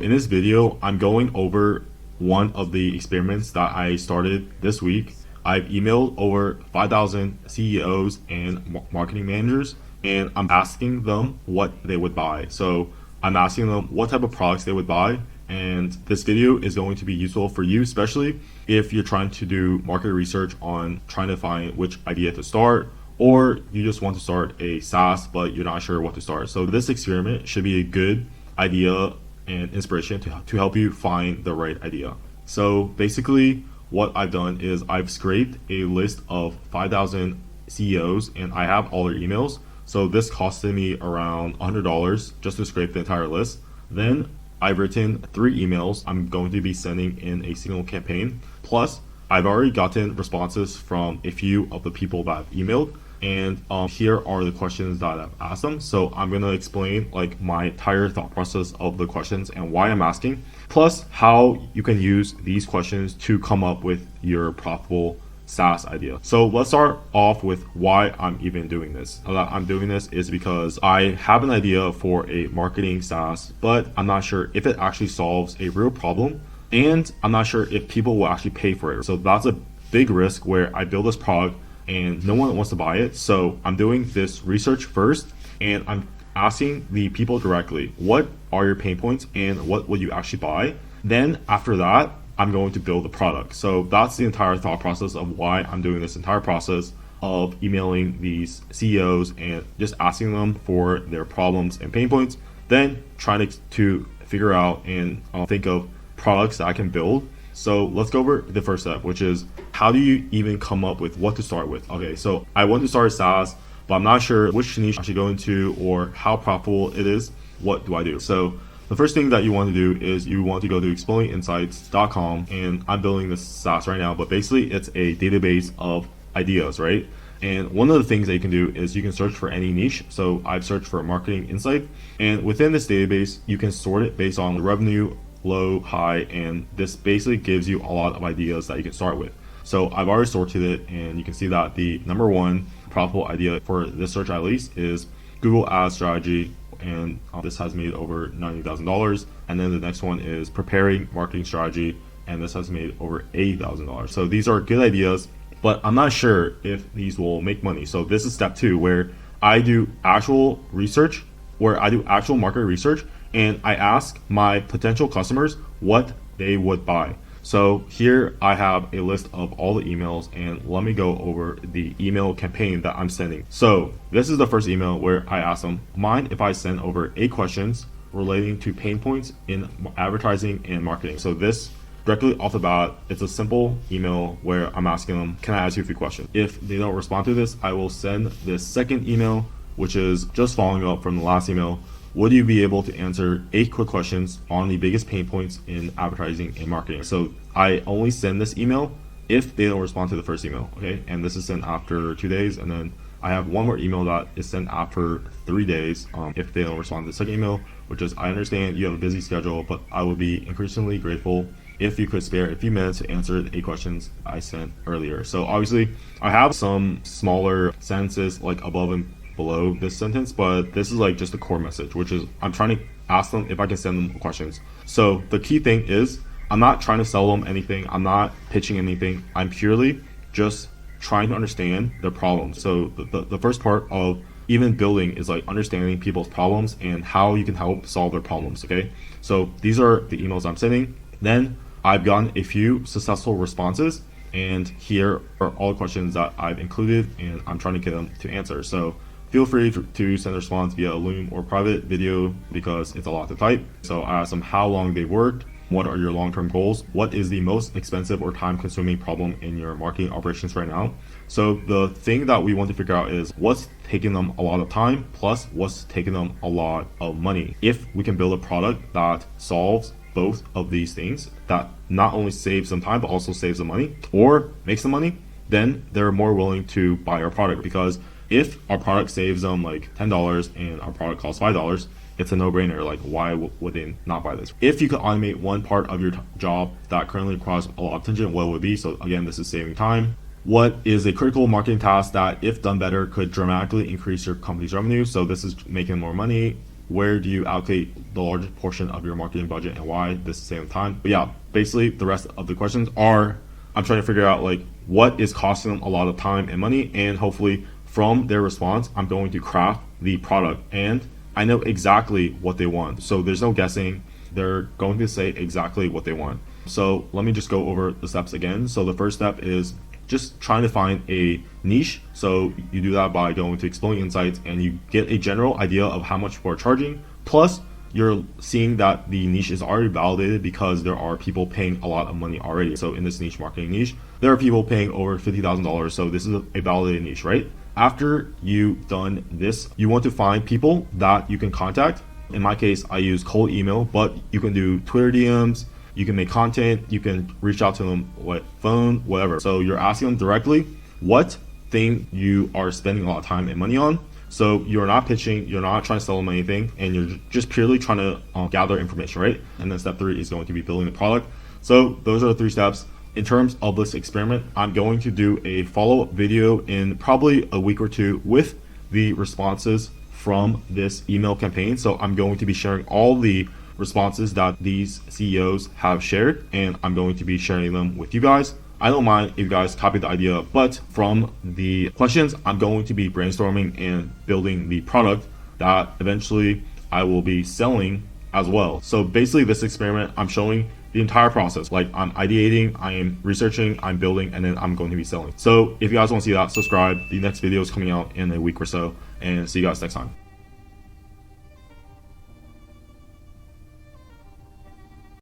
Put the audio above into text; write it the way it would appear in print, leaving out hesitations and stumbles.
In this video, I'm going over one of the experiments that I started this week. I've emailed over 5,000 CEOs and marketing managers, and I'm asking them what they would buy. So I'm asking them what type of products they would buy. And this video is going to be useful for you, especially if you're trying to do market research on trying to find which idea to start, or you just want to start a SaaS, but you're not sure what to start. So this experiment should be a good idea and inspiration to help you find the right idea. So basically what I've done is I've scraped a list of 5,000 CEOs and I have all their emails. So this costed me around $100 just to scrape the entire list. Then I've written 3 emails I'm going to be sending in a single campaign. Plus, I've already gotten responses from a few of the people that I've emailed. And here are the questions that I've asked them. So I'm going to explain like my entire thought process of the questions and why I'm asking, plus how you can use these questions to come up with your profitable SaaS idea. So let's start off with why I'm even doing this. I'm doing this is because I have an idea for a marketing SaaS, but I'm not sure if it actually solves a real problem, and I'm not sure if people will actually pay for it. So that's a big risk where I build this product and no one wants to buy it. So I'm doing this research first, and I'm asking the people directly, what are your pain points and what will you actually buy? Then after that, I'm going to build the product. So that's the entire thought process of why I'm doing this entire process of emailing these CEOs and just asking them for their problems and pain points, then trying to figure out and think of products that I can build. So let's go over the first step, which is how do you even come up with what to start with? Okay, so I want to start a SaaS, but I'm not sure which niche I should go into or how profitable it is. What do I do? So the first thing that you want to do is you want to go to explodinginsights.com, and I'm building this SaaS right now, but basically it's a database of ideas, right? And one of the things that you can do is you can search for any niche. So I've searched for marketing insight, and within this database, you can sort it based on revenue, low, high, and this basically gives you a lot of ideas that you can start with. So I've already sorted it, and you can see that the number one profitable idea for this search at least is Google Ads strategy, and this has made over $90,000. And then the next one is preparing marketing strategy, and this has made over $80,000. So these are good ideas, but I'm not sure if these will make money. So this is step 2, where I do actual research, where I do actual market research, and I ask my potential customers what they would buy. So here I have a list of all the emails, and let me go over the email campaign that I'm sending. So this is the first email where I ask them, mind if I send over 8 questions relating to pain points in advertising and marketing? So this directly off the bat, it's a simple email where I'm asking them, can I ask you a few questions? If they don't respond to this, I will send this second email, which is just following up from the last email. Would you be able to answer 8 quick questions on the biggest pain points in advertising and marketing? So I only send this email if they don't respond to the first email, okay? And this is sent after 2 days, and then I have one more email that is sent after 3 days if they don't respond to the second email, which is, I understand you have a busy schedule, but I would be increasingly grateful if you could spare a few minutes to answer the 8 questions I sent earlier. So obviously I have some smaller sentences like above and below this sentence, but this is like just the core message, which is I'm trying to ask them if I can send them questions. So the key thing is I'm not trying to sell them anything. I'm not pitching anything. I'm purely just trying to understand their problems. So the first part of even building is like understanding people's problems and how you can help solve their problems, okay? So these are the emails I'm sending. Then I've gotten a few successful responses, and here are all the questions that I've included, and I'm trying to get them to answer. So feel free to send a response via a Loom or private video because it's a lot to type. So I asked them how long they worked, what are your long-term goals, what is the most expensive or time-consuming problem in your marketing operations right now. So the thing that we want to figure out is what's taking them a lot of time plus what's taking them a lot of money. If we can build a product that solves both of these things, that not only saves them time but also saves them money or makes them money, then they're more willing to buy our product. Because if our product saves them like $10 and our product costs $5, it's a no-brainer. Like, why would they not buy this? If you could automate one part of your job that currently requires a lot of attention, what would it be? So again, this is saving time. What is a critical marketing task that, if done better, could dramatically increase your company's revenue? So this is making more money. where do you allocate the largest portion of your marketing budget and why this same time. But yeah, basically the rest of the questions are, I'm trying to figure out like what is costing them a lot of time and money, and hopefully from their response, I'm going to craft the product and I know exactly what they want. So there's no guessing. They're going to say exactly what they want. So let me just go over the steps again. So the first step is just trying to find a niche. So you do that by going to Exploding Insights and you get a general idea of how much people are charging. Plus, you're seeing that the niche is already validated because there are people paying a lot of money already. So in this niche marketing niche, there are people paying over $50,000. So this is a validated niche, right? After you've done this, you want to find people that you can contact. In my case, I use cold email, but you can do Twitter DMs, you can make content, you can reach out to them, phone, whatever. So you're asking them directly what thing you are spending a lot of time and money on. So you're not pitching, you're not trying to sell them anything, and you're just purely trying to gather information, right? And then step 3 is going to be building the product. So those are the 3 steps. In terms of this experiment, I'm going to do a follow-up video in probably a week or 2 with the responses from this email campaign. So I'm going to be sharing all the responses that these CEOs have shared, and I'm going to be sharing them with you guys. I don't mind if you guys copy the idea, but from the questions, I'm going to be brainstorming and building the product that eventually I will be selling as well. So basically this experiment, I'm showing the entire process. Like I'm ideating, I am researching, I'm building, and then I'm going to be selling. So if you guys want to see that, subscribe. The next video is coming out in a week or so, and see you guys next time.